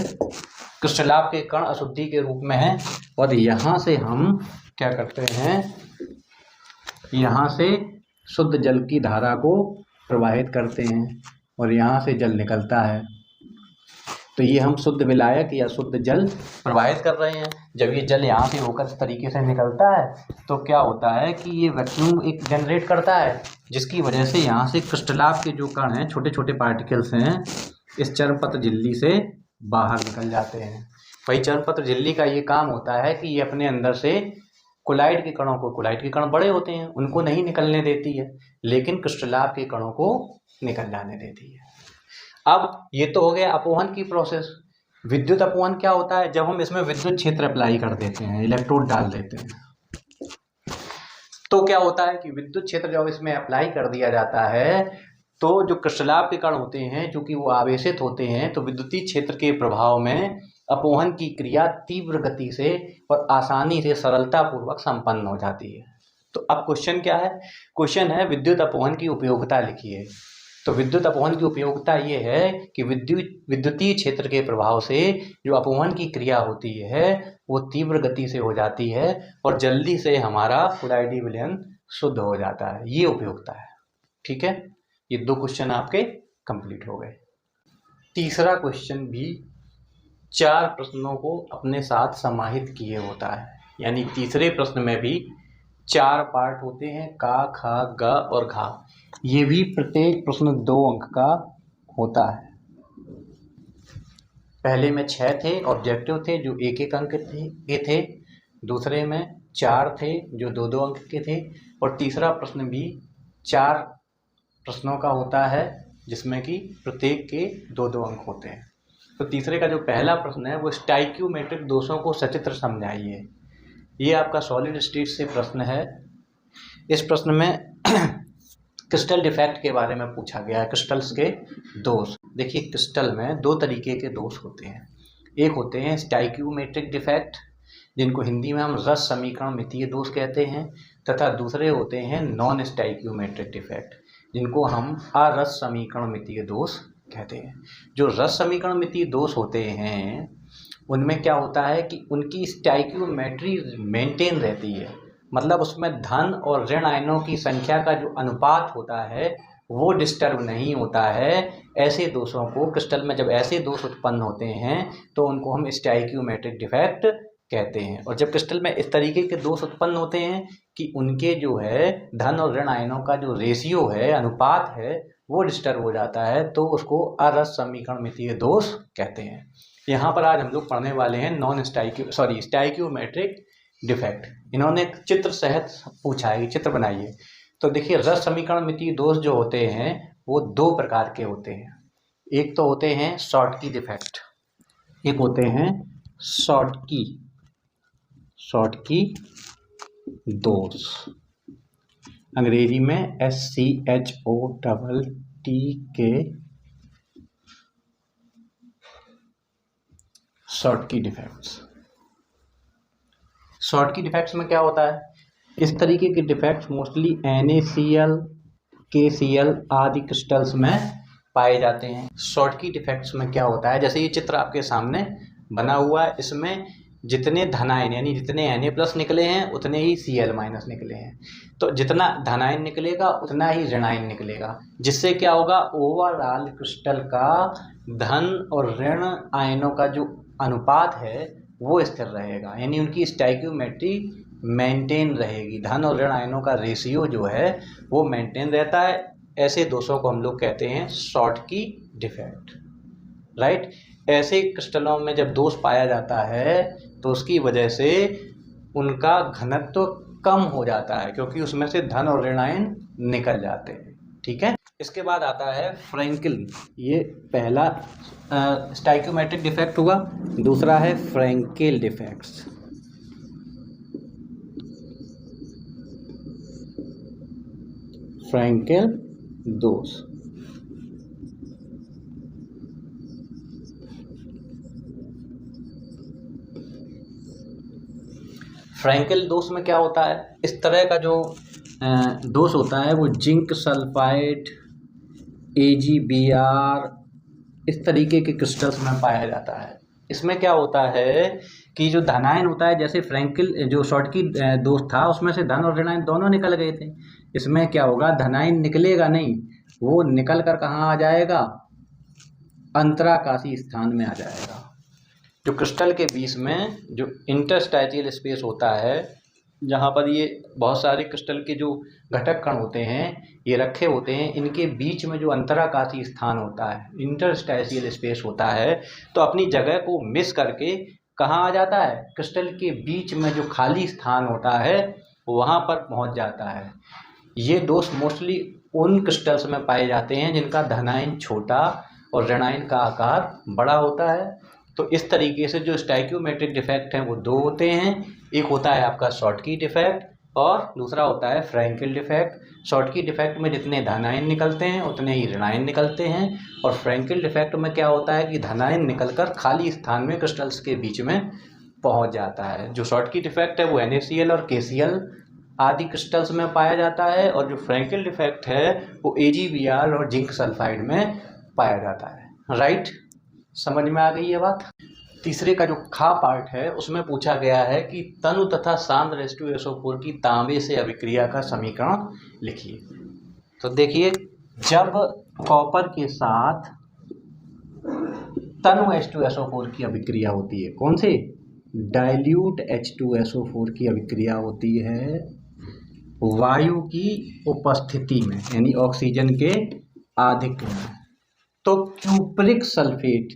क्रिस्टलाभ के कण अशुद्धि के रूप में है और यहाँ से हम क्या करते हैं, यहाँ से शुद्ध जल की धारा को प्रवाहित करते हैं और यहाँ से जल निकलता है। तो ये हम शुद्ध विलायक या शुद्ध जल प्रवाहित कर रहे हैं। जब ये जल यहाँ से होकर इस तरीके से निकलता है तो क्या होता है कि ये वैक्यूम एक जनरेट करता है, जिसकी वजह से यहाँ से क्रिस्टलाभ के जो कण हैं, छोटे छोटे पार्टिकल्स हैं, इस चर्मपत्र झिल्ली से बाहर निकल जाते हैं। वही चर्मपत्र झिल्ली का ये काम होता है कि ये अपने अंदर से कोलाइड के कणों को, कोलाइड के कण बड़े होते हैं उनको नहीं निकलने देती है, लेकिन क्रिस्टलाभ के कणों को निकल जाने देती है। अब ये तो हो गया अपोहन की प्रोसेस। विद्युत अपोहन क्या होता है? जब हम इसमें विद्युत क्षेत्र अप्लाई कर देते हैं, इलेक्ट्रोड डाल देते हैं, तो क्या होता है कि विद्युत क्षेत्र जब इसमें अप्लाई कर दिया जाता है तो जो क्रिस्टलाभ के कण होते हैं, चूंकि वो आवेशित होते हैं, तो विद्युतीय क्षेत्र के प्रभाव में अपोहन की क्रिया तीव्र गति से और आसानी से सरलता पूर्वक संपन्न हो जाती है। तो अब क्वेश्चन क्या है? क्वेश्चन है विद्युत अपोहन की उपयोगिता लिखिए। तो विद्युत अपोहन की उपयोगिता ये है कि विद्युतीय क्षेत्र के प्रभाव से जो अपोहन की क्रिया होती है वो तीव्र गति से हो जाती है और जल्दी से हमारा कोलाइडी विलयन शुद्ध हो जाता है। ये उपयोगिता है, ठीक है। ये 2 क्वेश्चन आपके कंप्लीट हो गए। तीसरा क्वेश्चन भी 4 प्रश्नों को अपने साथ समाहित किए होता है, यानी तीसरे प्रश्न में भी 4 पार्ट होते हैं, का, खा, ग और घा। ये भी प्रत्येक प्रश्न 2 अंक का होता है। पहले में 6 थे ऑब्जेक्टिव थे जो 1-1 अंक के थे, दूसरे में 4 थे जो 2-2 अंक के थे और तीसरा प्रश्न भी 4 प्रश्नों का होता है जिसमें कि प्रत्येक के 2-2 अंक होते हैं। तो तीसरे का जो पहला प्रश्न है वो स्टाइक्योमेट्रिक दोषों को सचित्र समझाइए। ये आपका सॉलिड स्टेट से प्रश्न है। इस प्रश्न में क्रिस्टल डिफेक्ट के बारे में पूछा गया है, क्रिस्टल्स के दोष। देखिए क्रिस्टल में 2 तरीके के दोष होते हैं। एक होते हैं स्टाइक्योमेट्रिक डिफेक्ट, जिनको हिंदी में हम रस समीकरण मितीय दोष कहते हैं, तथा दूसरे होते हैं नॉन स्टाइक्योमेट्रिक डिफेक्ट, जिनको हम अरस समीकरण मितीय दोष कहते हैं। जो रस समीकरण मितीय दोष होते हैं उनमें क्या होता है कि उनकी स्टाइक्योमेट्री मेंटेन रहती है, मतलब उसमें धन और ऋण आयनों की संख्या का जो अनुपात होता है वो डिस्टर्ब नहीं होता है। ऐसे दोषों को, क्रिस्टल में जब ऐसे दोष उत्पन्न होते हैं तो उनको हम स्टाइक्योमेट्रिक डिफेक्ट कहते हैं। और जब क्रिस्टल में इस तरीके के दोष उत्पन्न होते हैं कि उनके जो है धन और ऋण आयनों का जो रेशियो है, अनुपात है, वो डिस्टर्ब हो जाता है, तो उसको अरस समीकरण मितीय दोष कहते हैं। यहाँ पर आज हम लोग पढ़ने वाले हैं स्टाइक्योमेट्रिक डिफेक्ट। इन्होंने एक चित्र सहित पूछा है, चित्र बनाइए। तो देखिए रस समीकरण मितीय दोष जो होते हैं वो दो प्रकार के होते हैं। एक तो होते हैं शॉर्टकी डिफेक्ट, एक होते हैं शॉर्टकी दोष, अंग्रेजी में SCHOTT Schottky defects. Schottky defects में क्या होता है, इस तरीके के डिफेक्ट्स मोस्टली NaCl, KCl आदि क्रिस्टल्स में पाए जाते हैं। शॉर्टकी डिफेक्ट्स में क्या होता है, जैसे ये चित्र आपके सामने बना हुआ है, इसमें जितने धनायन यानी जितने Na+ निकले हैं उतने ही Cl- निकले हैं। तो जितना धनायन निकलेगा उतना ही ऋणायन निकलेगा, जिससे क्या होगा, ओवरऑल क्रिस्टल का धन और ऋण आयनों का जो अनुपात है वो स्थिर रहेगा, यानी उनकी स्टोइकियोमेट्री मेंटेन रहेगी। धन और ऋण आयनों का रेशियो जो है वो मेंटेन रहता है। ऐसे दोषों को हम लोग कहते हैं शॉर्टकी डिफेक्ट, राइट। ऐसे क्रिस्टलों में जब दोष पाया जाता है तो उसकी वजह से उनका घनत्व कम हो जाता है, क्योंकि उसमें से धन और ऋण आयन निकल जाते हैं, ठीक है। इसके बाद आता है फ्रैंकल, ये पहला स्टोइकियोमेट्रिक डिफेक्ट हुआ, दूसरा है फ्रैंकल डिफेक्ट्स। फ्रैंकल दोष, फ्रैंकल दोष में क्या होता है, इस तरह का जो दोष होता है वो जिंक सल्फाइड, AgBr इस तरीके के क्रिस्टल्स में पाया जाता है। इसमें क्या होता है कि जो धनायन होता है, जैसे फ्रैंकल जो शॉर्टकी दोष था उसमें से धन और ऋणायन दोनों निकल गए थे। इसमें क्या होगा, धनायन निकलेगा नहीं, वो निकल कर कहाँ आ जाएगा, अंतराकाशी स्थान में आ जाएगा। जो क्रिस्टल के बीच में जो इंटरस्टाइशियल स्पेस होता है, जहाँ पर ये बहुत सारे क्रिस्टल के जो घटक कण होते हैं ये रखे होते हैं, इनके बीच में जो अंतराकाशी स्थान होता है, इंटरस्टाइशियल स्पेस होता है, तो अपनी जगह को मिस करके कहाँ आ जाता है, क्रिस्टल के बीच में जो खाली स्थान होता है वहाँ पर पहुँच जाता है। ये दोष मोस्टली उन क्रिस्टल्स में पाए जाते हैं जिनका धनायन छोटा और ऋणायन का आकार बड़ा होता है। तो इस तरीके से जो स्टोइकियोमेट्रिक डिफेक्ट हैं वो दो होते हैं, एक होता है आपका शॉर्टकी डिफेक्ट और दूसरा होता है फ्रैंकल डिफेक्ट। शॉर्टकी डिफेक्ट में जितने धनायन निकलते हैं उतने ही ऋणायन निकलते हैं, और फ्रैंकल डिफेक्ट में क्या होता है कि धनायन निकलकर खाली स्थान में क्रिस्टल्स के बीच में पहुंच जाता है। जो शॉर्टकी डिफेक्ट है वो NaCl और KCl आदि क्रिस्टल्स में पाया जाता है, और जो फ्रैंकल डिफेक्ट है वो AgBr और जिंक सल्फाइड में पाया जाता है, राइट। समझ में आ गई ये बात। तीसरे का जो खा पार्ट है उसमें पूछा गया है कि तनु तथा सांद्र H2SO4 की तांबे से अभिक्रिया का समीकरण लिखिए। तो देखिए, जब कॉपर के साथ तनु H2SO4 की अभिक्रिया होती है, कौन से, डाइल्यूट H2SO4 की अभिक्रिया होती है वायु की उपस्थिति में, यानी ऑक्सीजन के आधिक्य में, तो क्यूप्रिक सल्फेट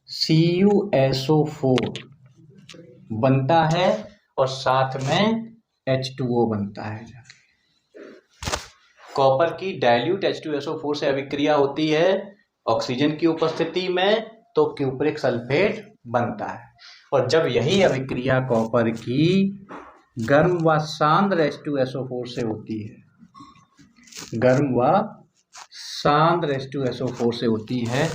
CuSO4 बनता है और साथ में H2O बनता है। कॉपर की डाइल्यूट H2SO4 से अभिक्रिया होती है ऑक्सीजन की उपस्थिति में, तो क्यूप्रिक सल्फेट बनता है। और जब यही अभिक्रिया कॉपर की गर्म व सांद्र H2SO4 से होती है, गर्म व सांद्र H2SO4 से होती है,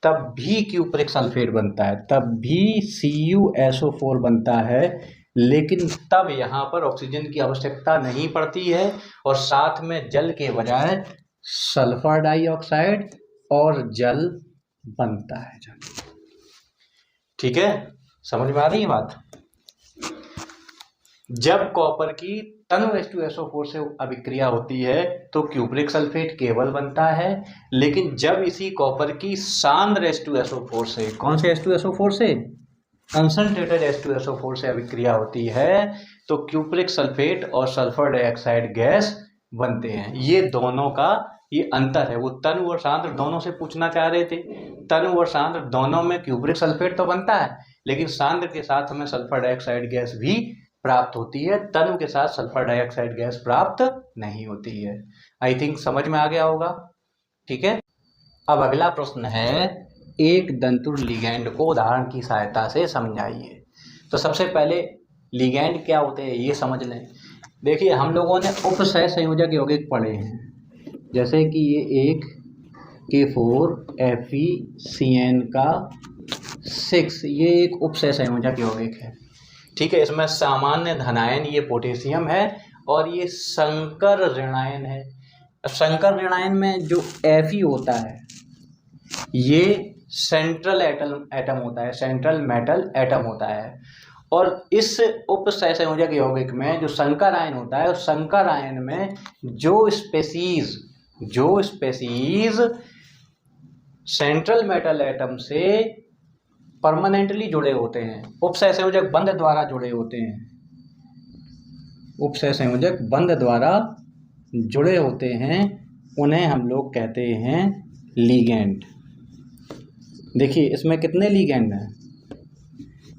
तब भी क्यूप्रिक सल्फेट बनता है, तब भी CuSO4 बनता है, लेकिन तब यहाँ पर ऑक्सीजन की आवश्यकता नहीं पड़ती है और साथ में जल के बजाय सल्फर डाइऑक्साइड और जल बनता है। ठीक है, समझ में आ रही है बात। जब कॉपर की तनु H2SO4 से अभिक्रिया होती है तो क्यूप्रिक सल्फेट केवल बनता है, लेकिन जब इसी कॉपर की सांद्र H2SO4 से, कौन से H2SO4 से, कंसंट्रेटेड H2SO4 से अभिक्रिया होती है, तो क्यूप्रिक सल्फेट और सल्फर डाइऑक्साइड गैस बनते हैं। ये दोनों का ये अंतर है। वो तनु और सांद्र दोनों से पूछना चाह रहे थे, तनु और सांद्र दोनों में क्यूप्रिक सल्फेट तो बनता है, लेकिन सांद्र के साथ हमें सल्फर डाइऑक्साइड गैस भी प्राप्त होती है, तनु के साथ सल्फर डाइऑक्साइड गैस प्राप्त नहीं होती है। आई थिंक समझ में आ गया होगा। ठीक है, अब अगला प्रश्न है, एक दंतुर लिगैंड को उदाहरण की सहायता से समझाइए। तो सबसे पहले लिगैंड क्या होते हैं ये समझ लें। देखिए, हम लोगों ने उपसह संयोजक यौगिक पढ़े हैं, जैसे कि ये एक K4FeCN का 6, ये एक उपसह संयोजक यौगिक है। ठीक है, इसमें सामान्य धनायन ये पोटेशियम है और ये संकर ऋणायन है। संकर ऋणायन में जो Fe होता है ये सेंट्रल एटम होता है, सेंट्रल मेटल एटम होता है। और इस उपसहसंयोजक यौगिक में जो संकर आयन होता है, उस संकर आयन में जो स्पेसीज सेंट्रल मेटल एटम से परमानेंटली जुड़े होते हैं, उपसहसंयोजक बंध द्वारा जुड़े होते हैं, उपसहसंयोजक बंध द्वारा जुड़े होते हैं, उन्हें हम लोग कहते हैं लिगैंड। देखिए, इसमें कितने लिगैंड हैं?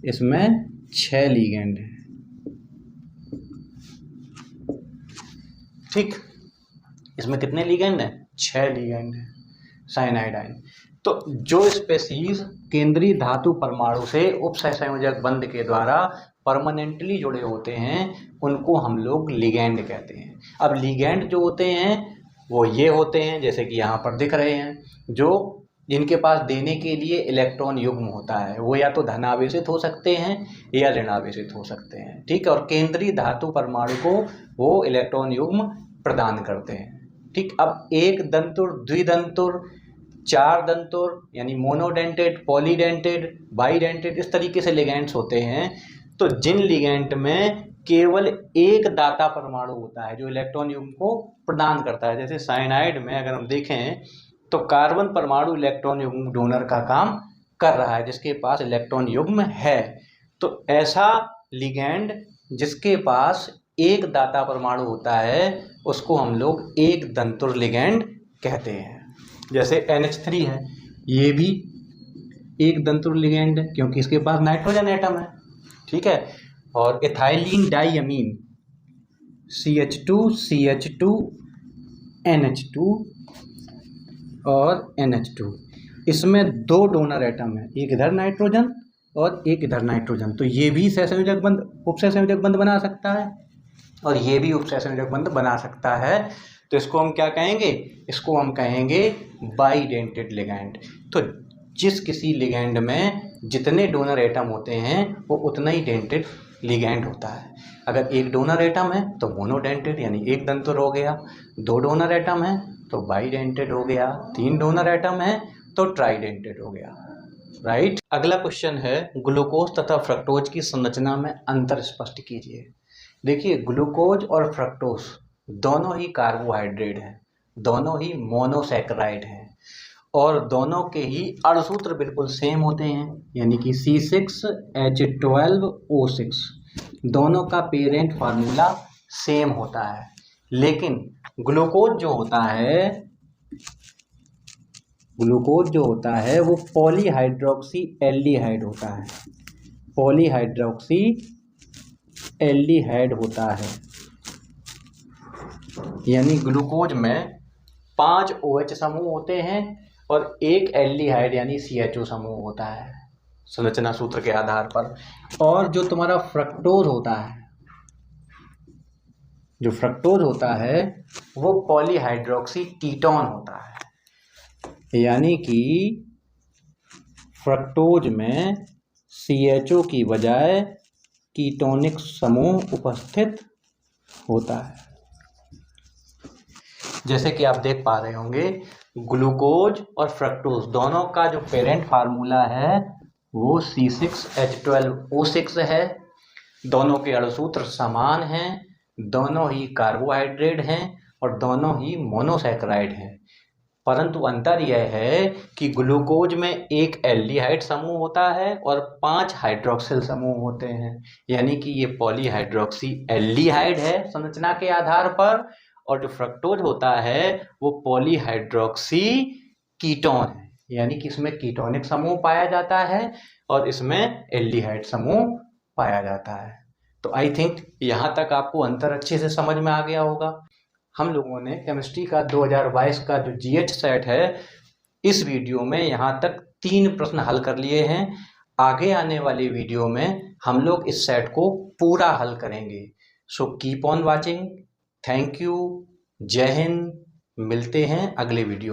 इसमें 6 लिगैंड हैं। ठीक, इसमें कितने लिगैंड हैं? 6 लिगैंड हैं साइनाइड आयन। तो जो स्पेसीज केंद्रीय धातु परमाणु से उपसहसंयोजक बंध के द्वारा परमानेंटली जुड़े होते हैं, उनको हम लोग लिगैंड कहते हैं। अब लिगैंड जो होते हैं वो ये होते हैं, जैसे कि यहाँ पर दिख रहे हैं, जो जिनके पास देने के लिए इलेक्ट्रॉन युग्म होता है, वो या तो धनावेशित हो सकते हैं या ऋणावेशित हो सकते हैं। ठीक है, और केंद्रीय धातु परमाणु को वो इलेक्ट्रॉन युग्म प्रदान करते हैं। ठीक, अब एक दंतुर, द्विदंतुर, 4 दंतुर यानी मोनोडेंटेड, पॉलीडेंटेड, बाईडेंटेड, इस तरीके से लिगैंड्स होते हैं। तो जिन लिगैंड में केवल एक दाता परमाणु होता है जो इलेक्ट्रॉन युग्म को प्रदान करता है, जैसे साइनाइड में अगर हम देखें तो कार्बन परमाणु इलेक्ट्रॉन युग्म डोनर का काम कर रहा है, जिसके पास इलेक्ट्रॉन युग्म है। तो ऐसा लिगैंड जिसके पास एक दाता परमाणु होता है, उसको हम लोग एक दंतुर लिगैंड कहते हैं। जैसे NH3 है, ये भी एक दंतुर लिगैंड है क्योंकि इसके पास नाइट्रोजन एटम है। ठीक है, और इथाइलिन डाइअमीन CH2 CH2 NH2 और NH2, इसमें 2 डोनर एटम है, एक इधर नाइट्रोजन और एक इधर नाइट्रोजन। तो ये भी सहसंयोजक बंध, उपसहसंयोजक बंध बना सकता है और ये भी उपसहसंयोजक बंध बना सकता है। तो इसको हम क्या कहेंगे? इसको हम कहेंगे बाईडेंटेड लिगैंड। तो जिस किसी लिगैंड में जितने डोनर एटम होते हैं वो उतना ही डेंटेड लिगैंड होता है। अगर एक डोनर एटम है तो मोनोडेंटेड यानी एक दंतुर हो गया, 2 डोनर एटम है तो बाईडेंटेड हो गया, 3 डोनर एटम है तो ट्राइडेंटेड हो गया। राइट। अगला क्वेश्चन है, ग्लूकोज तथा फ्रक्टोज की संरचना में अंतर स्पष्ट कीजिए। देखिए, ग्लूकोज और फ्रक्टोज दोनों ही कार्बोहाइड्रेट हैं, दोनों ही मोनोसैकेराइड हैं और दोनों के ही अणुसूत्र बिल्कुल सेम होते हैं, यानी कि C6H12O6। दोनों का पेरेंट फार्मूला सेम होता है। लेकिन ग्लूकोज जो होता है वो पॉलीहाइड्रोक्सी एल्डिहाइड होता है, पॉलीहाइड्रोक्सी एल्डिहाइड होता है। यानी ग्लूकोज में 5 OH समूह होते हैं और एक एल्डिहाइड यानी CHO समूह होता है संरचना सूत्र के आधार पर। और जो तुम्हारा फ्रक्टोज होता है वो पॉलीहाइड्रोक्सी कीटोन होता है, यानी कि फ्रक्टोज में CHO की बजाय कीटोनिक समूह उपस्थित होता है। जैसे कि आप देख पा रहे होंगे, ग्लूकोज और फ्रक्टोज दोनों का जो पेरेंट फार्मूला है वो C6H12O6 है। दोनों के अणुसूत्र समान हैं, दोनों ही कार्बोहाइड्रेट हैं और दोनों ही मोनोसैकेराइड हैं। परंतु अंतर यह है कि ग्लूकोज में एक एल्डिहाइड समूह होता है और 5 हाइड्रोक्सिल समूह होते हैं, यानी कि ये पॉलीहाइड्रोक्सी एल्डिहाइड है संरचना के आधार पर। और जो फ्रक्टोज होता है वो पॉलीहाइड्रोक्सी कीटोन है, यानी कि इसमें कीटोनिक समूह पाया जाता है और इसमें एल्डिहाइड समूह पाया जाता है। तो आई थिंक यहाँ तक आपको अंतर अच्छे से समझ में आ गया होगा। हम लोगों ने केमिस्ट्री का 2022 का जो जीएच सेट है, इस वीडियो में यहाँ तक 3 प्रश्न हल कर लिए हैं। आगे आने वाली वीडियो में हम लोग इस सेट को पूरा हल करेंगे। So keep on watching. Thank you. जय हिंद। मिलते हैं अगले वीडियो में।